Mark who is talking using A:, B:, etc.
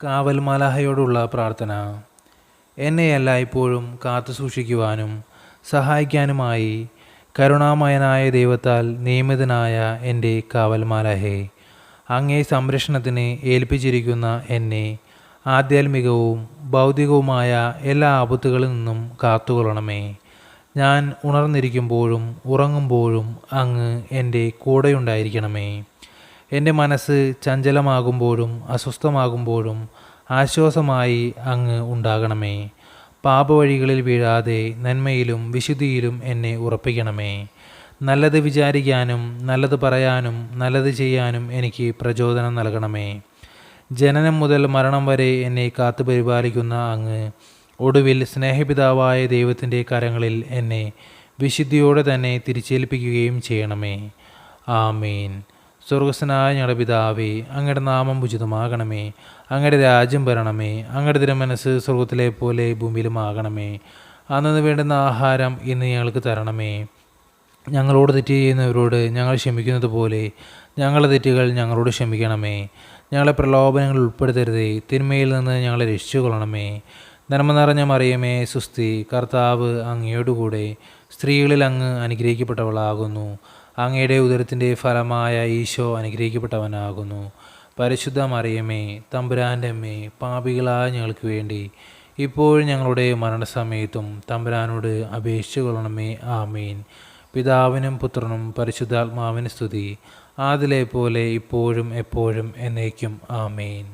A: കാവൽ മാലാഹയോടുള്ള പ്രാർത്ഥന. എന്നെ എല്ലായ്പ്പോഴും കാത്തു സൂക്ഷിക്കുവാനും സഹായിക്കാനുമായി കരുണാമയനായ ദൈവത്താൽ നിയമിതനായ എൻ്റെ കാവൽ മാലാഹേ, അങ്ങേ സംരക്ഷണത്തിന് ഏൽപ്പിച്ചിരിക്കുന്ന എന്നെ ആധ്യാത്മികവും ഭൗതികവുമായ എല്ലാ ആപത്തുകളിൽ നിന്നും കാത്തുകൊള്ളണമേ. ഞാൻ ഉണർന്നിരിക്കുമ്പോഴും ഉറങ്ങുമ്പോഴും അങ്ങ് എൻ്റെ കൂടെയുണ്ടായിരിക്കണമേ. എൻ്റെ മനസ്സ് ചഞ്ചലമാകുമ്പോഴും അസ്വസ്ഥമാകുമ്പോഴും ആശ്വാസമായി അങ്ങ് ഉണ്ടാകണമേ. പാപവഴികളിൽ വീഴാതെ നന്മയിലും വിശുദ്ധിയിലും എന്നെ ഉറപ്പിക്കണമേ. നല്ലത് വിചാരിക്കാനും നല്ലത് പറയാനും നല്ലത് ചെയ്യാനും എനിക്ക് പ്രചോദനം നൽകണമേ. ജനനം മുതൽ മരണം വരെ എന്നെ കാത്തു പരിപാലിക്കുന്ന അങ്ങ് ഒടുവിൽ സ്നേഹപിതാവായ ദൈവത്തിൻ്റെ കരങ്ങളിൽ എന്നെ വിശുദ്ധിയോടെ തന്നെ തിരിച്ചേൽപ്പിക്കുകയും ചെയ്യണമേ. ആമേൻ. സ്വർഗസ്ഥനായ ഞങ്ങളുടെ പിതാവേ, അങ്ങയുടെ നാമം ഉചിതമാകണമേ. അങ്ങയുടെ രാജ്യം വരണമേ. അങ്ങയുടെ തിരുമനസ്സ് സ്വർഗത്തിലെ പോലെ ഭൂമിയിലുമാകണമേ. അന്നു വേണ്ടുന്ന ആഹാരം ഇന്ന് ഞങ്ങൾക്ക് തരണമേ. ഞങ്ങളോട് തെറ്റ് ചെയ്യുന്നവരോട് ഞങ്ങൾ ക്ഷമിക്കുന്നത് പോലെ ഞങ്ങളുടെ തെറ്റുകൾ ഞങ്ങളോട് ക്ഷമിക്കണമേ. ഞങ്ങളെ പ്രലോഭനങ്ങളിൽ ഉൾപ്പെടുത്തരുതേ, തിന്മയിൽ നിന്ന് ഞങ്ങളെ രക്ഷിച്ചുകൊള്ളണമേ. നന്മ നിറഞ്ഞ മറിയമേ സുസ്തി, കർത്താവ് അങ്ങയോടുകൂടെ സ്ത്രീകളിൽ അങ്ങ് അനുഗ്രഹിക്കപ്പെട്ടവളാകുന്നു. അങ്ങയുടെ ഉദരത്തിൻ്റെ ഫലമായ ഈശോ അനുഗ്രഹിക്കപ്പെട്ടവനാകുന്നു. പരിശുദ്ധ മറിയമേ, തമ്പുരാൻ്റെ അമ്മേ, പാപികളായ ഞങ്ങൾക്ക് വേണ്ടി ഇപ്പോഴും ഞങ്ങളുടെ മരണസമയത്തും തമ്പുരാനോട് അപേക്ഷിച്ചു കൊള്ളണമേ. ആമീൻ. പിതാവിനും പുത്രനും പരിശുദ്ധാത്മാവിന് സ്തുതി, ആദിലെ പോലെ ഇപ്പോഴും എപ്പോഴും എന്നേക്കും. ആമേൻ.